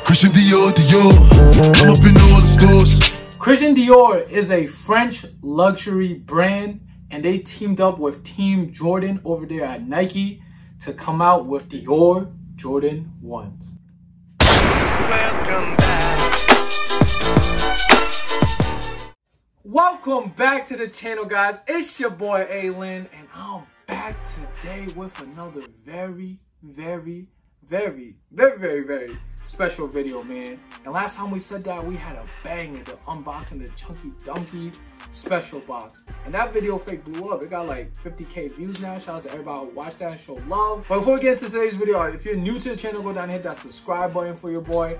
Christian Dior, I'm up in all the stores. Christian Dior is a French luxury brand, and they teamed up with Team Jordan over there at Nike to come out with Dior Jordan 1s. Welcome back. Welcome back to the channel, guys. It's your boy ALin, and I'm back today with another very special video, man. And last time we said that, we had a bang at the unboxing the Chunky Dumpty special box, and that video fake blew up. It got like 50k views now. Shout out to everybody who watched that and show love. But before we get into today's video, if you're new to the channel, go down and hit that subscribe button for your boy.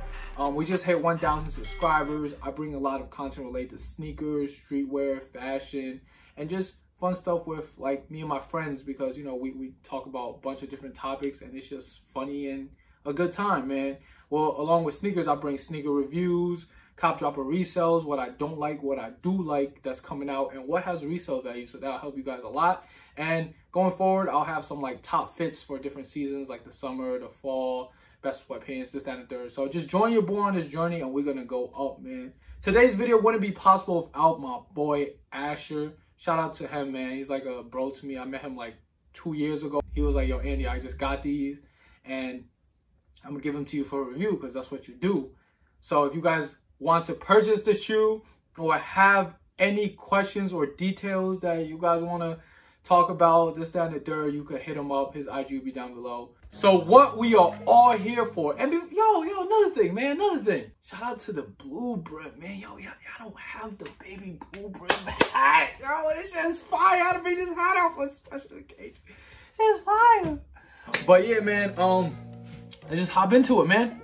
We just hit 1,000 subscribers. I bring a lot of content related to sneakers, streetwear, fashion, and just fun stuff with like me and my friends, because you know we talk about a bunch of different topics, and it's just funny and a good time, man. Well, along with sneakers, I bring sneaker reviews, cop dropper resales, what I don't like, what I do like that's coming out, and what has resale value. So that'll help you guys a lot. And going forward, I'll have some like top fits for different seasons, like the summer, the fall, best sweatpants, this, that, and the third. So just join your boy on this journey, and we're gonna go up, man. Today's video wouldn't be possible without my boy Asher. Shout out to him, man. He's like a bro to me. I met him like 2 years ago. He was like, yo, Andy, I just got these, and I'm gonna give them to you for a review because that's what you do. So if you guys want to purchase the shoe or have any questions or details that you guys want to talk about, this, that, and the third, you could hit him up. His IG will be down below. So what we are all here for, and yo, another thing, man, shout out to the blue brim, man. Yo, y'all don't have the baby blue brim hat. Yo, it's just fire. I had to bring this hat out for a special occasion. It's just fire. But yeah, man, let's just hop into it, man.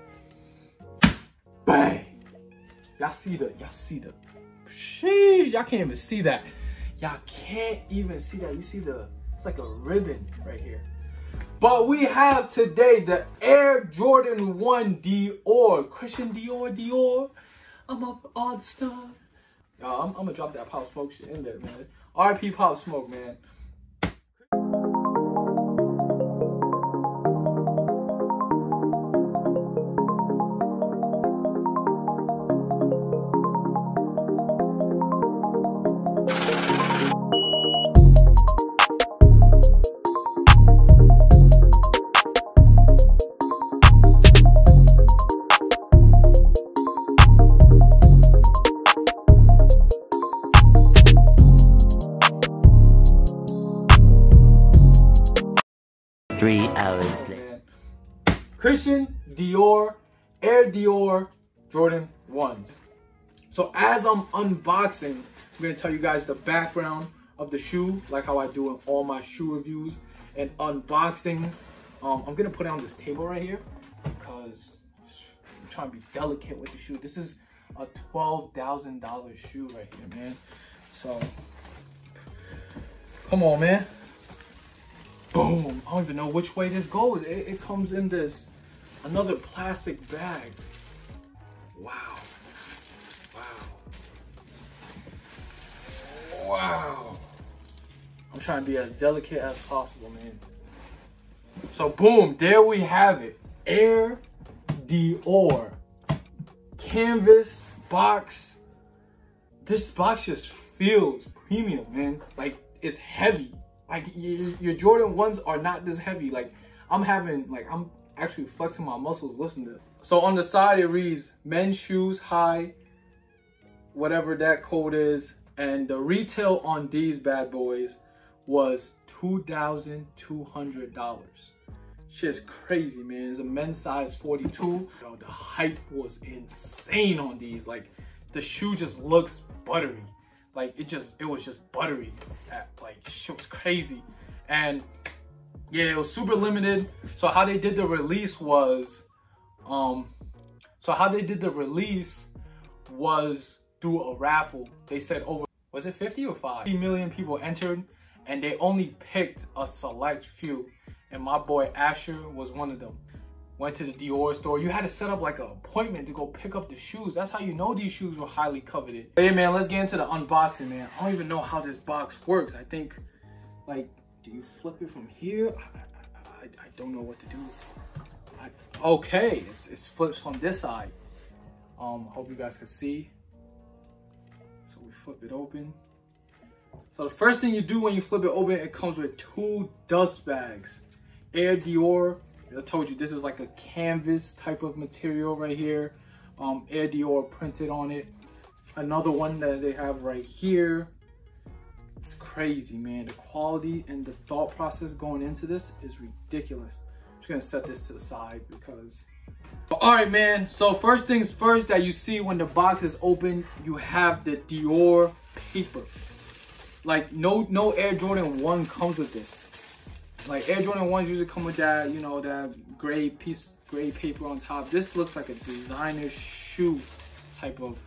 Bang. Y'all see the, sheesh, y'all can't even see that. Y'all can't even see that. You see the, it's like a ribbon right here. But we have today the Air Jordan 1 Dior. Christian Dior. I'm up all the stuff. Yo, I'm gonna drop that Pop Smoke shit in there, man. RIP Pop Smoke, man. Hours later. Christian Dior, Air Dior Jordan 1s. So as I'm unboxing, I'm going to tell you guys the background of the shoe, like how I do in all my shoe reviews and unboxings. I'm going to put it on this table right here because I'm trying to be delicate with the shoe. This is a $12,000 shoe right here, man. So, come on, man. Boom. I don't even know which way this goes. It comes in this, another plastic bag. Wow. Wow. I'm trying to be as delicate as possible, man. So boom, there we have it. Air Dior. Canvas box. This box just feels premium, man. Like, it's heavy. Like, your Jordan 1s are not this heavy. Like, I'm actually flexing my muscles listening to this. So on the side, it reads, men's shoes high, whatever that code is. And the retail on these bad boys was $2,200. Shit's crazy, man. It's a men's size 42. Yo, the hype was insane on these. Like, the shoe just looks buttery. Like, it was just buttery. Like, shit was crazy. And yeah, it was super limited. So how they did the release was through a raffle. They said over, was it 50 or 5? 50 million people entered, and they only picked a select few. And my boy Asher was one of them. Went to the Dior store. You had to set up like an appointment to go pick up the shoes. That's how you know these shoes were highly coveted. But yeah, man, let's get into the unboxing, man. I don't even know how this box works. I think, like, do you flip it from here? I don't know what to do. Okay, it's flips from this side. Hope you guys can see. So we flip it open. So the first thing you do when you flip it open, it comes with 2 dust bags. Air Dior, I told you this is like a canvas type of material right here. Air Dior printed on it. Another one that they have right here. It's crazy, man. The quality and the thought process going into this is ridiculous. I'm just gonna set this to the side because... All right, man. So first things first that you see when the box is open, you have the Dior paper. Like no Air Jordan 1 comes with this. Like Air Jordan 1s usually come with that, you know, that gray paper on top. This looks like a designer shoe type of,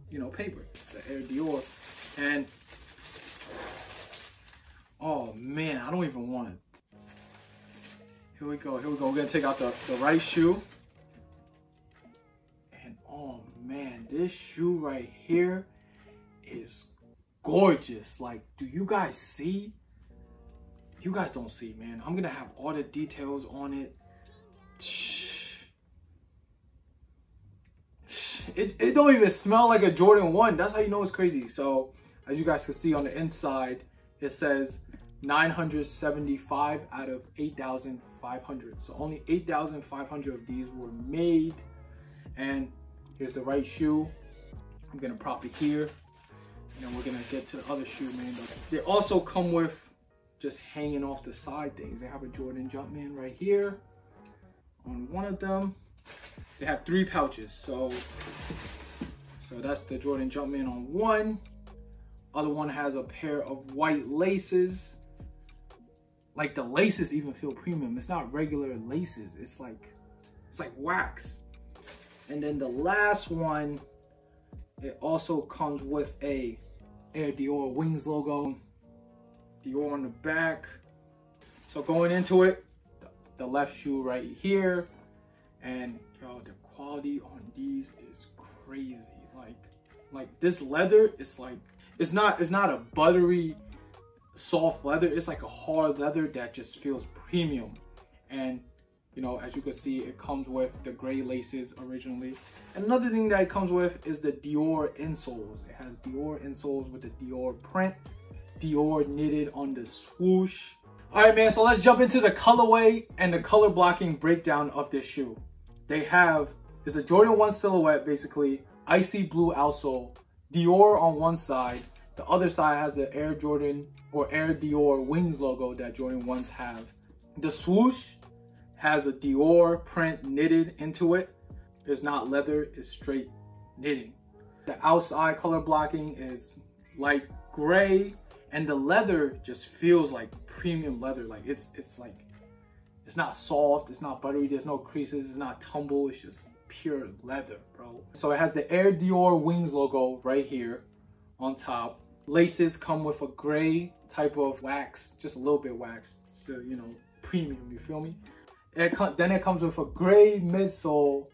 you know, paper, the Air Dior. And oh man, I don't even want it. Here we go. We're gonna take out the right shoe. And oh man, this shoe right here is gorgeous. Like, do you guys see? You guys don't see, man. I'm gonna have all the details on it. It don't even smell like a Jordan 1. That's how you know it's crazy. So as you guys can see on the inside, it says 975 out of 8,500. So only 8,500 of these were made. And here's the right shoe. I'm gonna prop it here. And then we're gonna get to the other shoe, man. They also come with just hanging off the side things. They have a Jordan Jumpman right here on one of them. They have 3 pouches. So that's the Jordan Jumpman on one. Other one has a pair of white laces. Like the laces even feel premium. It's not regular laces. It's like wax. And then the last one, it also comes with a Air Dior Wings logo. Dior on the back. So going into it, the left shoe right here. And yo, the quality on these is crazy. Like this leather, it's not a buttery soft leather. It's like a hard leather that just feels premium. And you know, as you can see, it comes with the gray laces originally. And another thing that it comes with is the Dior insoles. It has Dior insoles with the Dior print. Dior knitted on the swoosh. All right, man, so let's jump into the colorway and the color blocking breakdown of this shoe. It's a Jordan 1 silhouette, basically, icy blue outsole, Dior on one side. The other side has the Air Jordan or Air Dior Wings logo that Jordan 1s have. The swoosh has a Dior print knitted into it. It's not leather, it's straight knitting. The outside color blocking is light gray, and the leather just feels like premium leather. Like it's not soft, it's not buttery, there's no creases, it's not tumble, it's just pure leather, bro. So it has the Air Dior Wings logo right here on top. Laces come with a gray type of wax, just a little bit wax, so you know, premium, you feel me? Then it comes with a gray midsole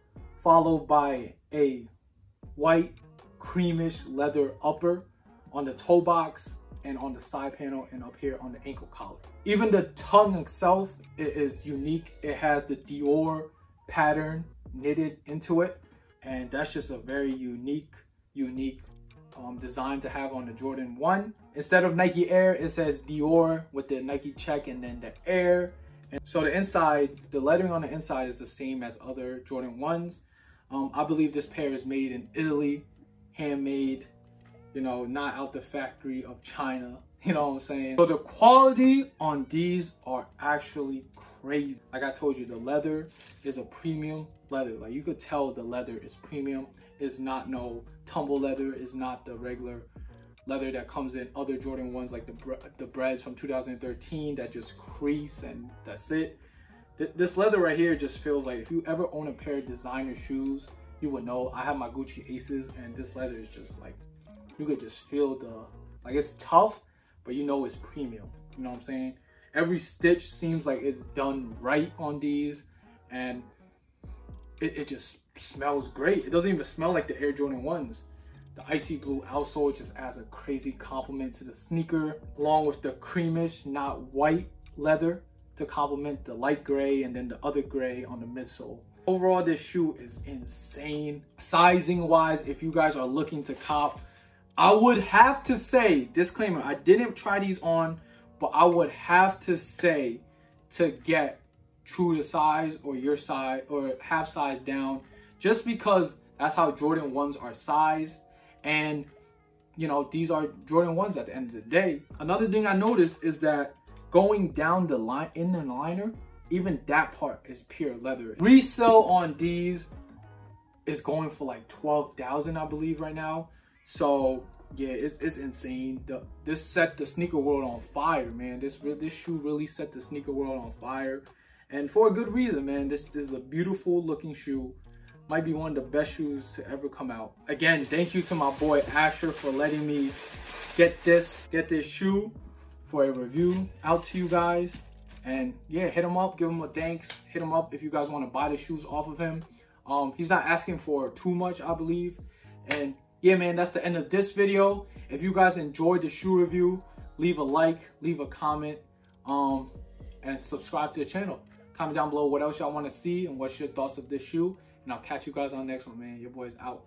followed by a white creamish leather upper on the toe box and on the side panel and up here on the ankle collar. Even the tongue itself is unique. It has the Dior pattern knitted into it, and that's just a very unique design to have on the Jordan 1. Instead of Nike Air, it says Dior with the Nike check and then the Air. And so the inside, the lettering on the inside is the same as other Jordan 1s. I believe this pair is made in Italy, handmade, you know, not out the factory of China, you know what I'm saying? So the quality on these are actually crazy. Like I told you, the leather is a premium leather. Like you could tell the leather is premium. It's not no tumble leather. It's not the regular leather that comes in other Jordan 1s like the breads from 2013 that just crease and that's it. This leather right here just feels like if you ever own a pair of designer shoes, you would know. I have my Gucci Aces and this leather is just like, you could just feel like it's tough, but you know it's premium. You know what I'm saying? Every stitch seems like it's done right on these, and it just smells great. It doesn't even smell like the Air Jordan 1s. The icy blue outsole just adds a crazy compliment to the sneaker, along with the creamish, not white leather to complement the light gray and then the other gray on the midsole. Overall, this shoe is insane. Sizing wise, if you guys are looking to cop, I would have to say, disclaimer, I didn't try these on, but I would have to say to get true to size or your size or half size down, just because that's how Jordan 1s are sized. And you know, these are Jordan 1s at the end of the day. Another thing I noticed is that going down the line in the liner, even that part is pure leather. Resale on these is going for like 12,000, I believe, right now. So yeah, it's insane. This set the sneaker world on fire, man. This shoe really set the sneaker world on fire, and for a good reason, man. This is a beautiful looking shoe. Might be one of the best shoes to ever come out. Again, thank you to my boy Asher for letting me get this shoe for a review out to you guys. And yeah, hit him up, give him a thanks. Hit him up if you guys want to buy the shoes off of him. He's not asking for too much, I believe. And yeah, man, that's the end of this video. If you guys enjoyed the shoe review, leave a like, leave a comment, and subscribe to the channel. Comment down below what else y'all want to see and what's your thoughts of this shoe. And I'll catch you guys on the next one, man. Your boy's out.